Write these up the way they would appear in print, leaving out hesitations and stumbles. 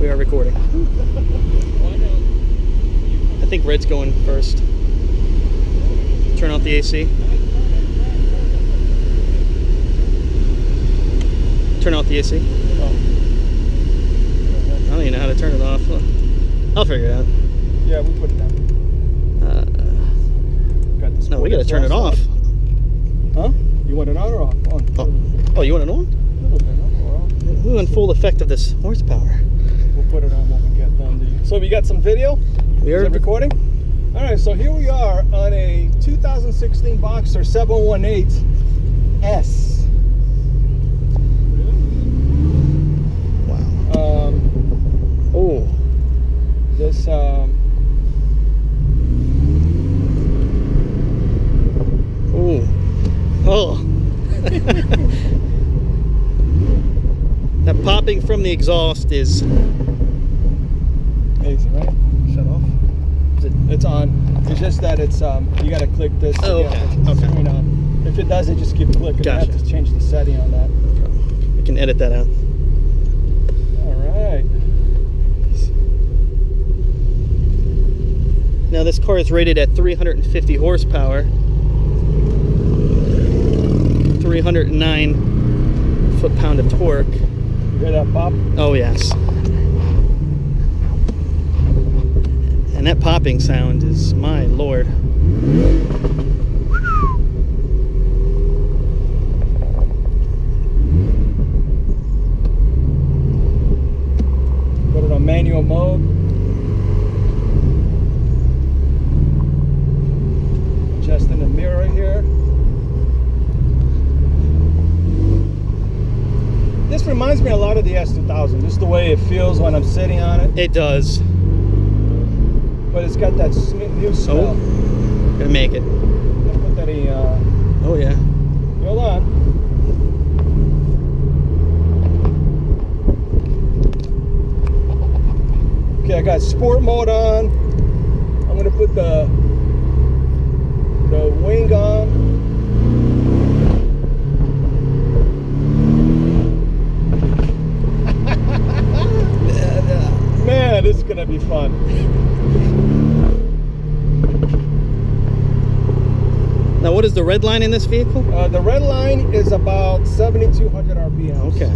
We are recording. I think Red's going first. Turn off the AC. Turn off the AC. Oh. I don't even know how to turn it off. I'll figure it out. Yeah, we put it down. No, we gotta turn it off. Huh? You want it on or off? On. Oh, you want it on? Ooh, in full effect of this horsepower. We'll put it on when we get done. So we got some video? We are recording? Alright, so here we are on a 2016 Boxster 718S. Wow. Oh. This Oh. Oh. That popping from the exhaust is amazing, right? shut off. It's on. It's just that it's you gotta click this to oh, get okay. the Okay. screen on. If it doesn't, just keep clicking. Gotcha. You have to change the setting on that. No problem. We can edit that out. Alright. Now this car is rated at 350 horsepower, 309 foot-pound of torque. You hear that pop? Oh yes. And that popping sound is, my lord. Put it on manual mode. Adjusting the mirror here. This reminds me a lot of the S2000, just the way it feels when I'm sitting on it. It does. But it's got that new smell. Oh, gonna make it. Let's put that in, Oh yeah. hold on. Okay, I got sport mode on. I'm gonna put the wing on. Man, this is gonna be fun. Now what is the red line in this vehicle? The red line is about 7,200 RPMs. Okay.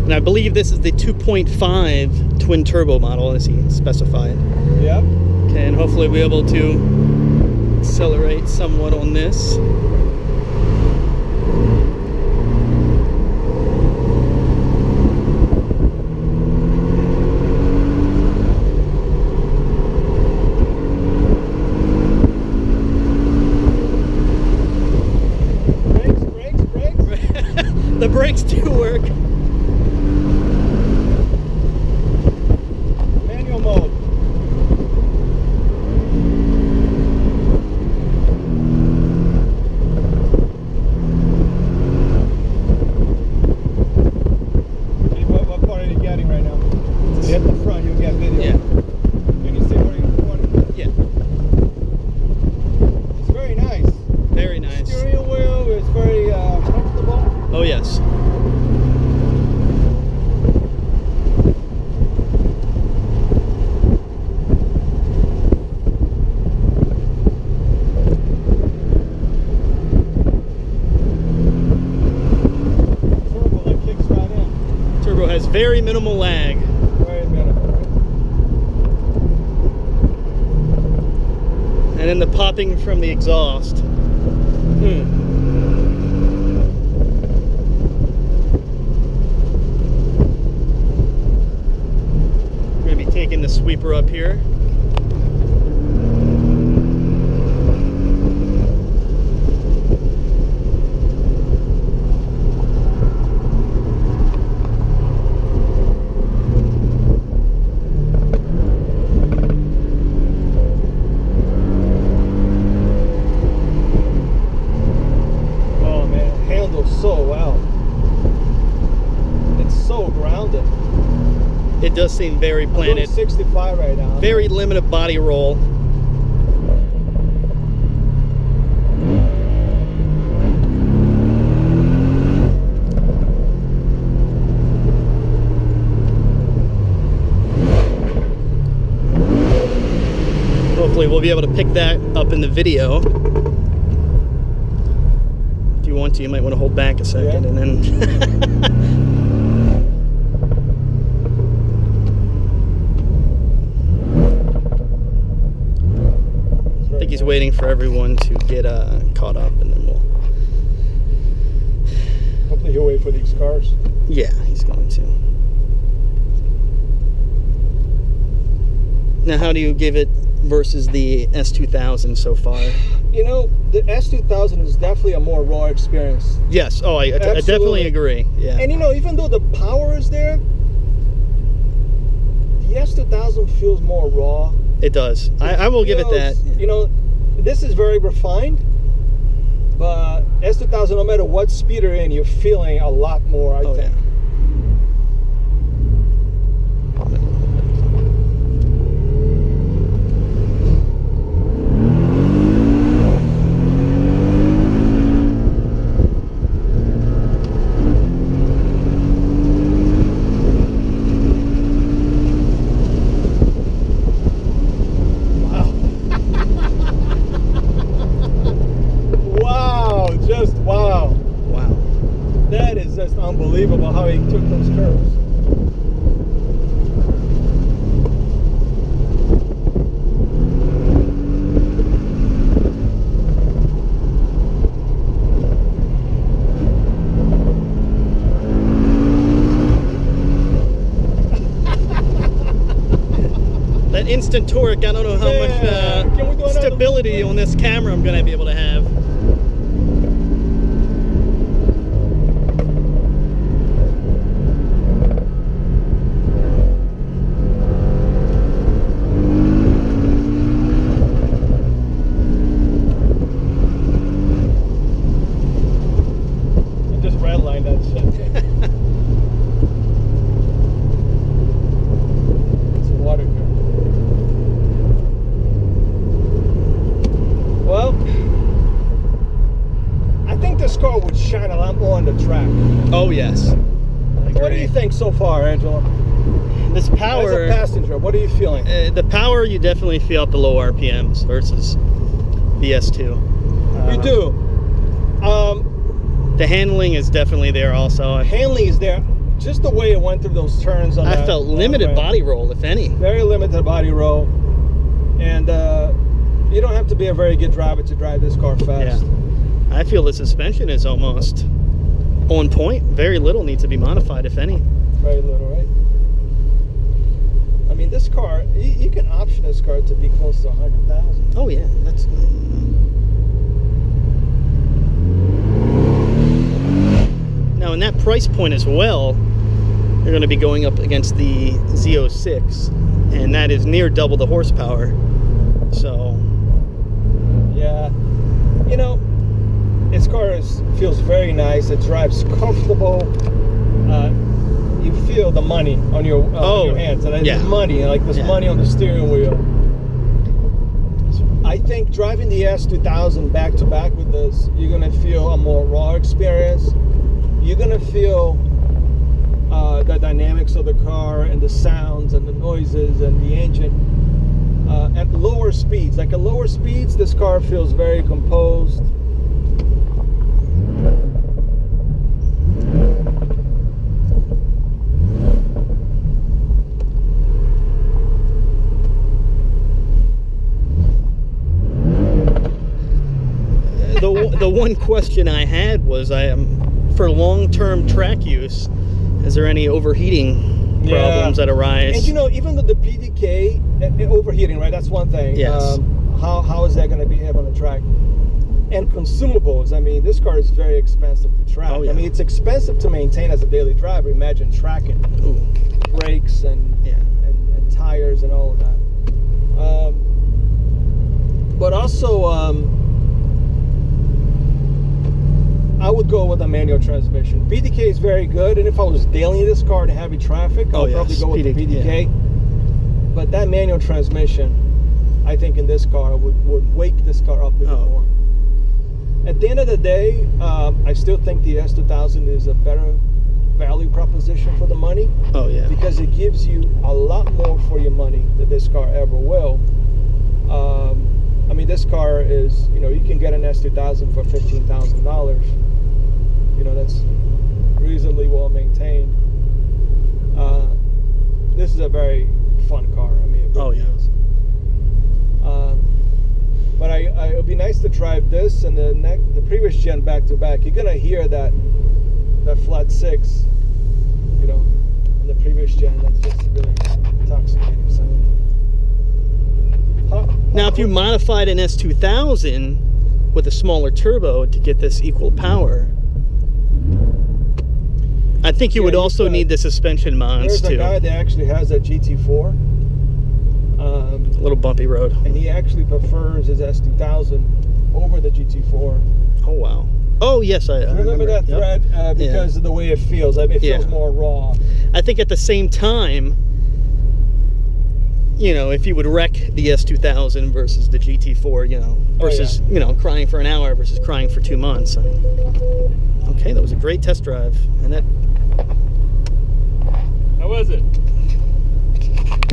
And I believe this is the 2.5 twin turbo model as he specified. Yep. Okay, and hopefully we'll be able to accelerate somewhat on this. The brakes do work. Manual mode. Okay, what part are you getting right now? You hit the front, you'll get video. Yeah. Can you see where you're pointing? Yeah. It's very nice. Very nice. Steering wheel is very comfortable. Oh yes. Turbo that kicks right in. Turbo has very minimal lag. Very minimal. And then the popping from the exhaust. We're going to be taking the sweeper up here. So well. It's so grounded. It does seem very I'm doing planted. 65 right now. Very limited body roll. we'll be able to pick that up in the video. If you want to, you might want to hold back a second, and then. I think he's waiting for everyone to get caught up, and then we'll. Hopefully he'll wait for these cars. Yeah, he's going to. Now, how do you give it versus the S2000 so far? You know, the S2000 is definitely a more raw experience. Yes. Oh, I definitely agree. Yeah. And you know, even though the power is there, the S2000 feels more raw. It does. I will give it that. You know, this is very refined, but S2000, no matter what speed you're in, you're feeling a lot more, I think. Yeah. Unbelievable how he took those curves. That instant torque, I don't know how much stability on this camera I'm going to be able to have. Shine a lot more on the track. Oh yes. What do you think so far, Angelo? This power. As a passenger, what are you feeling? The power, you definitely feel at the low RPMs versus the S2. You do. The handling is definitely there also. Handling is there. Just the way it went through those turns. On I felt limited body roll, if any. Very limited body roll, and you don't have to be a very good driver to drive this car fast. Yeah. I feel the suspension is almost on point. Very little needs to be modified, if any. Very little, right? I mean, this car, you can option this car to be close to 100,000. Oh yeah, that's. Now, in that price point as well, you're going to be going up against the Z06, and that is near double the horsepower. So. Yeah, you know. This car feels very nice. It drives comfortable. You feel the money on your hands. And it's money, like this money on the steering wheel. I think driving the S2000 back to back with this, you're gonna feel a more raw experience. You're gonna feel the dynamics of the car and the sounds and the noises and the engine at lower speeds. Like at lower speeds, this car feels very composed. The one question I had was, for long-term track use, is there any overheating problems that arise? And you know, even though the PDK overheating, right? That's one thing. Yes. How is that going to behave on the track? And consumables. I mean, this car is very expensive to track. Oh, yeah. I mean, it's expensive to maintain as a daily driver. Imagine tracking. Ooh. Brakes and tires and all of that. But also, I would go with a manual transmission. PDK is very good, and if I was dailying this car in heavy traffic, I would probably go with the PDK. Yeah. But that manual transmission, I think in this car would wake this car up even more. At the end of the day, I still think the S2000 is a better value proposition for the money. Oh yeah. Because it gives you a lot more for your money than this car ever will. I mean, this car is, you know, you can get an S2000 for $15,000. You know, that's reasonably well maintained. This is a very fun car. I mean, it really is. But it would be nice to drive this and the previous gen back to back. You're gonna hear that flat six, you know, in the previous gen. That's just really intoxicating sound. Now, if you modified an S2000 with a smaller turbo to get this equal power, I think you would also need the suspension mods too. There's a guy that actually has a GT4. A little bumpy road. And he actually prefers his S2000 over the GT4. Oh, wow. Oh, yes, I remember that thread because of the way it feels. I mean, it feels more raw. I think at the same time, you know, if you would wreck the S2000 versus the GT4, you know, versus, you know, crying for an hour versus crying for 2 months. I mean, okay, that was a great test drive. And that... How was it?